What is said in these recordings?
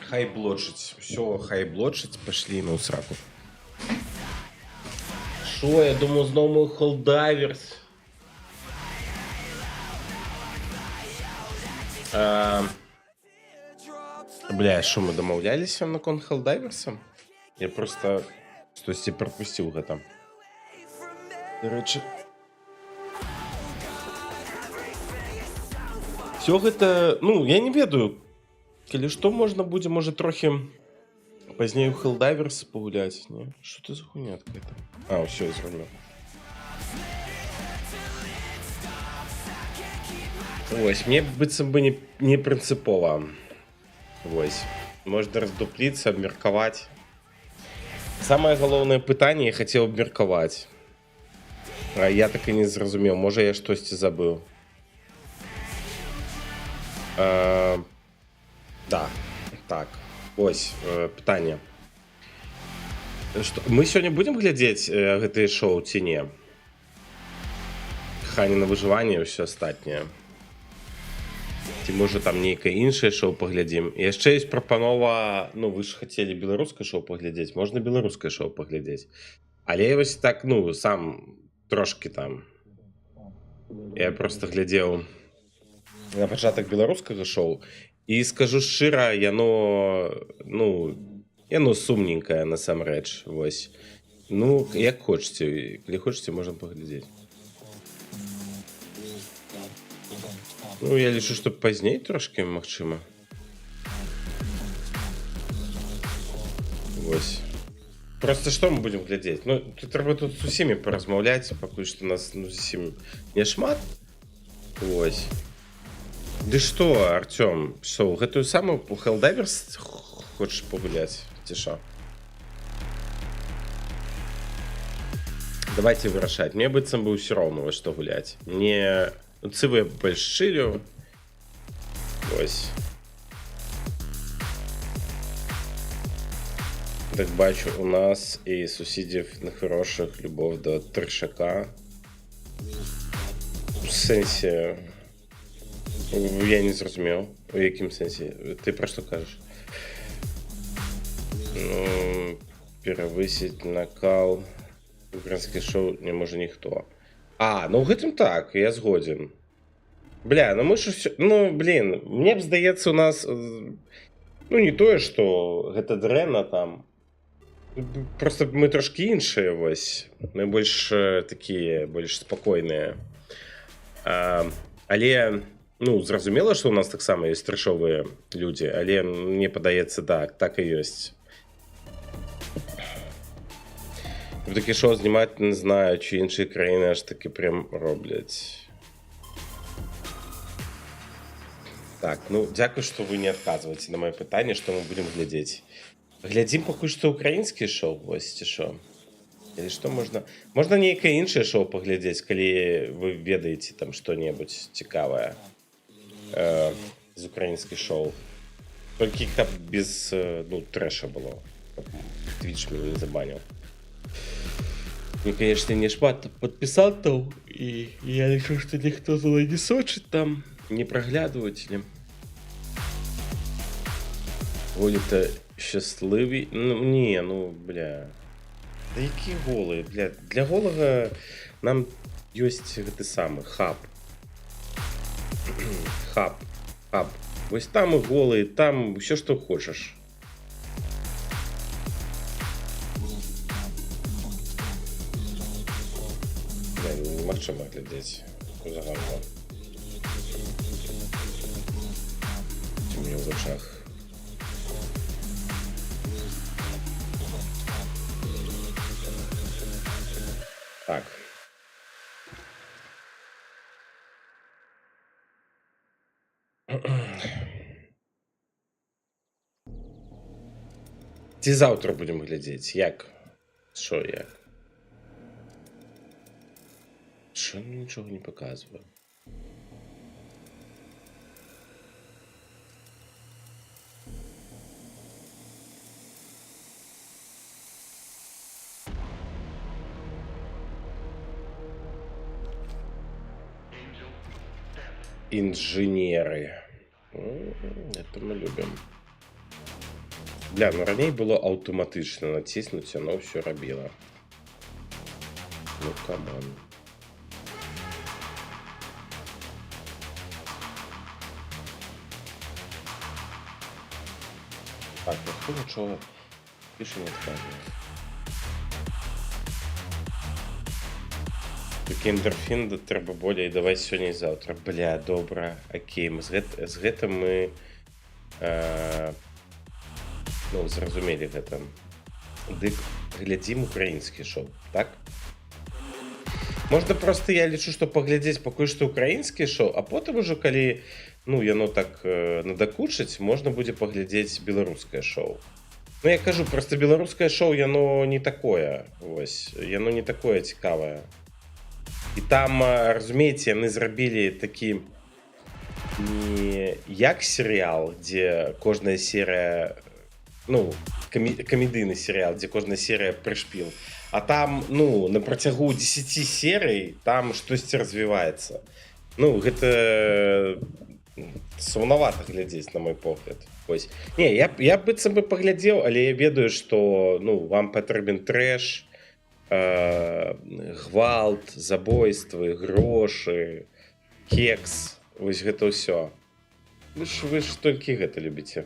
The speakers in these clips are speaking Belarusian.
Хайблочить. Все, хайблочить. Пошли на сраку. Шо, я думаю, знову Холдайверс. Бля, що ми домовлялися на кон Холдайверса? Я просто щось пропустив гэта. До речі. Все гэта, ну, я не ведаю. Калі што можна будзе, можа, трохі пазней у Helldivers пагуляць, не? Што ты за хуйня какая-то? А, ўсё, я зразумеў. Вось, мне быццам бы не прынцыпова. Вось. Можна раздупліцца, абмеркаваць. Самае галоўнае пытанне я хацеў абмеркаваць. А я так і не зразумеў, можа я штосьці забыў. Да, так, ось пытанне. Мы сёння будзем глядзець гэтыя шоу ці не? Хані на выжыванне і ўсё астатняе. Ці можа там нейкае іншае шоу паглядзім. І яшчэ ёсць прапанова, ну вы ж хацелі беларускае шоу паглядзець, можна беларускае шоу паглядзець. Але вось так, ну, сам трошки там. Я просто глядзеў на пачатак беларускага шоу. І скажу шчыра, яно сумненькае насамрэч, вось. Ну, як хочаце, калі хочаце, можна паглядзець. Ну, я лічу, што пазней трошкі, магчыма. Вось. Просто што мы будзем глядзець? Ну, трэба тут з усімі паразмаўляць, пакуль што нас зусім няшмат. Вось. Ды што, Артём, што, гэтую самую Helldivers хочаш пагуляць, ці што? Давайте вырашаць. Мне быццам бы ўсё роўна, вось што гуляць. Мне цывы больш шчылю. Вось. Так бачу, у нас і сусідів нехороших любов до Тришака. У сенсі... Я не зрозумів. У яким сенсі? Ти про що кажеш? Ну, перевисить накал. Українське шоу не може ніхто. А, ну в гэтым так, я згоден. Бля, ну мы ж все... Ну, блин, мне б здаецца у нас... Ну, не тое, што гэта дрэнна там. Просто мы трошки іншыя, вось. Мы больш такія, больш спакойныя. Але... Ну, зразумела, што у нас таксама ёсць трэшовыя людзі, але мне падаецца, так і ёсць. Такі шоу знімаць не знаю, чи іншыя краіны аж таки прям робляць. Так, ну, дзякуй, што вы не адказваеце на маё пытанне, што мы будзем глядзець. Глядзім пакуль што ўкраінскі шоу, вось, ці што? Или што можна... Можна нейкае іншае шоу паглядзець, калі вы ведаеце там што-небудзь цікавае. З украінскіх шоу. Толькі каб без, ну, трэша было. Каб Twitch мяне не забаніў. Мне, конечно, не шмат падпісантаў, і я лічу, што ніхто за мной не сочыць там, не праглядваюць. Голі-то щасливі. Ну, не, ну, бля. Да які голы, бля. Для голага нам ёсць гэты самы хаб. Хаб. Вось там і голы, там ўсё, што хочаш. Немагчыма глядзець загалом. У мяне ў вачах. Так. Ці заўтра будзем глядзець? Як? Што як? Що нічого не показує? Инженеры. Это мы любим. Бля, ну раней было аўтаматычна націснуць, оно ўсё рабіла. Ну, камон. Так, ну хто нічого більше не адказує. Такі ендорфін трэба болей, давай сёння і заўтра. Бля, добра, окей, з гэтым мы ну, зразумелі гэта. Дык глядзім украінскі шоу, так? Можна просто, я лічу, што паглядзець пакуль што украінскі шоу, а потым ужо калі ну яно так надакучыць, можна будзе паглядзець беларускае шоу. Ну я кажу, просто беларускае шоу яно не такое, вось, яно не такое цікавае. І там, разумееце, яны зрабілі такі не як серыял, дзе кожная серыя, ну, камедыйны серыял, дзе кожная серыя прышпіл. А там, ну, на працягу 10 серый там штосьці развіваецца. Ну, гэта сумнавата глядзець, на мой погляд. Ось. Не, я быццам бы паглядзеў, але я ведаю, што ну, вам патрэбен трэш, гвалт, забойствы, грошы, кекс. Вось гэта ўсё. Вы ж толькі гэта любіце.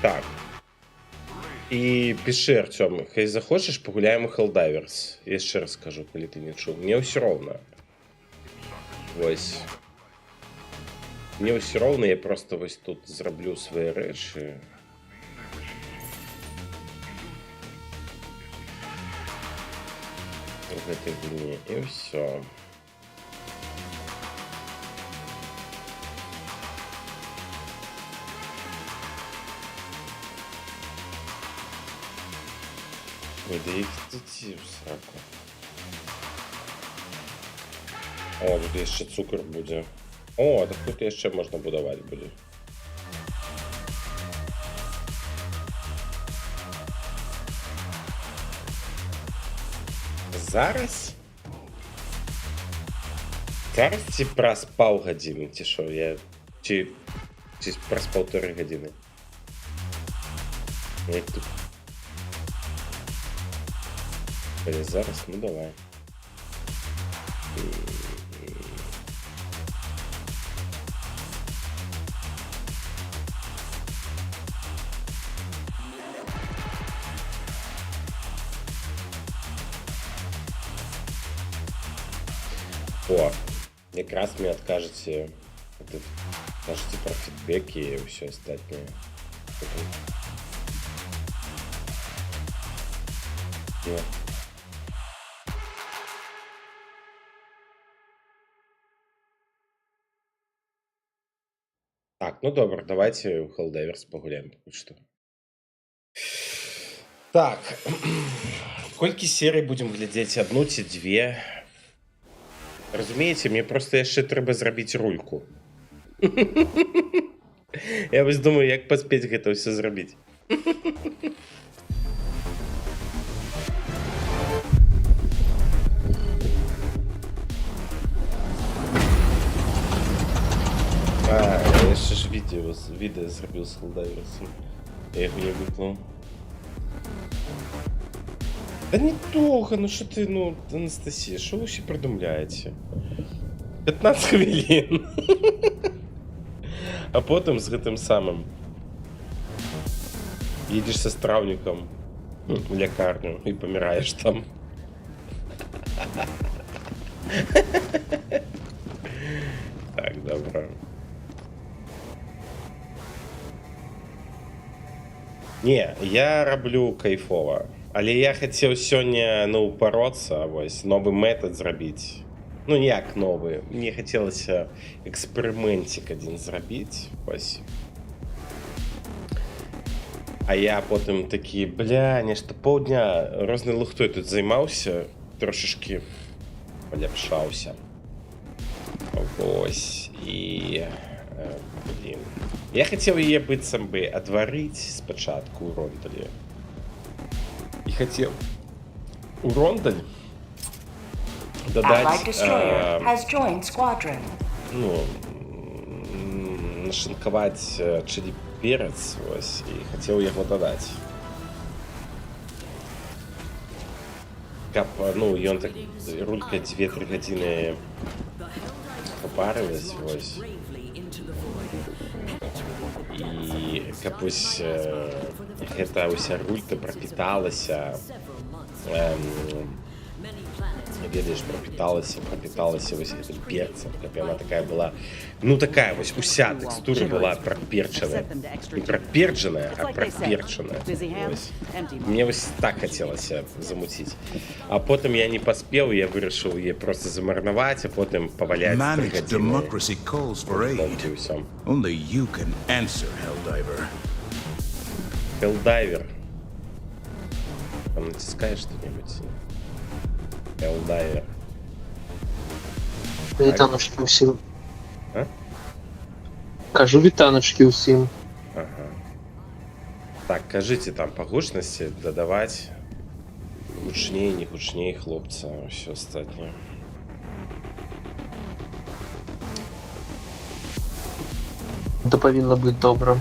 Так. І пішы, Артём, калі захочаш, пагуляем у Helldivers. Яшчэ раз скажу, калі ты не чуў. Мне ўсё роўна. Вось. Мне ўсё роўна, я просто вось тут зраблю свае рэчы. У гэтай гульні. І ўсё. Ой, да іх дзяці в сраку. О, тут яшчэ цукар будзе. О, так тут яшчэ можна будаваць будзе. Зараз? Зараз ці праз паўгадзіны, ці што? Ці праз 1,5 гадзіны? Як тут? Зараз, ну давай. О, якраз мне адкажаце, кажаце пра фідбэкі і ўсё астатняе. Не. Так, ну добра, давайте у Helldivers пагуляем пакуль што. Так, колькі серый будзем глядзець, 1 ці 2? Разумееце, мне просто яшчэ трэба зрабіць рульку. Я вось думаю, як паспець гэта ўсё зрабіць. Я яшчэ ж відэа зрабіў з Helldivers. Я яго не выклаў. Да недолго, ну что ты, ну, Анастасия, что вы вообще придумляете? 15 хвилин. А потом с гэтым самым едешь со страўнікам в лякарню и помираешь там. Так, добро. Не, я раблю кайфова. Але я хацеў сёння, ну, упароцца, вось, новы метад зрабіць. Ну, як новы. Мне хацелася эксперымэнцік адзін зрабіць, вось. А я потым такі, бля, нешта паўдня рознай лухтой тут займаўся, трошачкі паляпшаўся. Вось, і... блін. Я хацеў яе быццам бы адварыць спачатку ў Рондалі. І хацеў у Рондаль дадаць, ну, нашинкаваць чылі перец, вось, і хацеў яго дадаць. Каб, ну, ён так, рулька 2-3 гадзіны попарылась, вось. І каб вось гэта ўся рулька прапіталася, ведаеш, прапіталася вось гэтым перцам, каб яна такая была, ну такая вось уся тэкстура была праперчаная. Не праперчаная, а праперчаная. Вось. Мне вось так хацелася замуціць. А потым я не паспеў, я вырашыў яе проста замарнаваць, а потым паваляць 3 гадзіны. Only you can answer, Helldiver. Helldiver. Там натискаешь что-нибудь? Helldiver. Вітаночки усім. А? Кажу вітаночки усім. Ага. Так, кажите там по гучности додавать. Гучнее, не гучнее, хлопца, все остальное. Це повинно бути добре.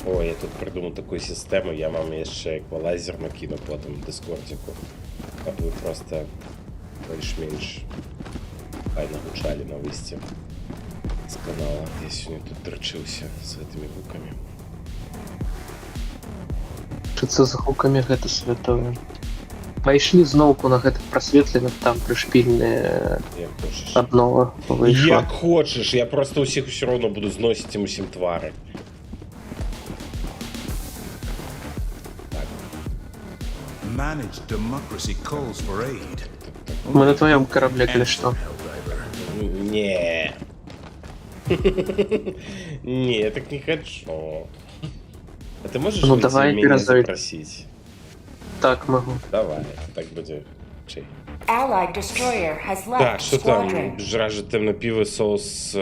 О, я тут придумал такую систему, я вам еще эквалайзер накину потом в дискордику. А вы просто больше-меньше файно гучали на высте с канала. Я сегодня тут дрочился с этими гуками. Що це за гуками гэта святое? Пайшлі зноўку на гэтых прасветленых, там прышпільныя Як хочеш. аднова выйшла. Як хочеш, я просто усіх все равно буду зносить им усім твари. Managed democracy calls for aid. Мы на твоем корабле, или что? Helldiver. Не. Не, я так не хочу. А ты можешь Ну, выйти давай меня перезайди. запросить? Так, могу. Давай, так буде. Чей. Allied destroyer has left Так, що squadron. там? Жражет темне пиво, соус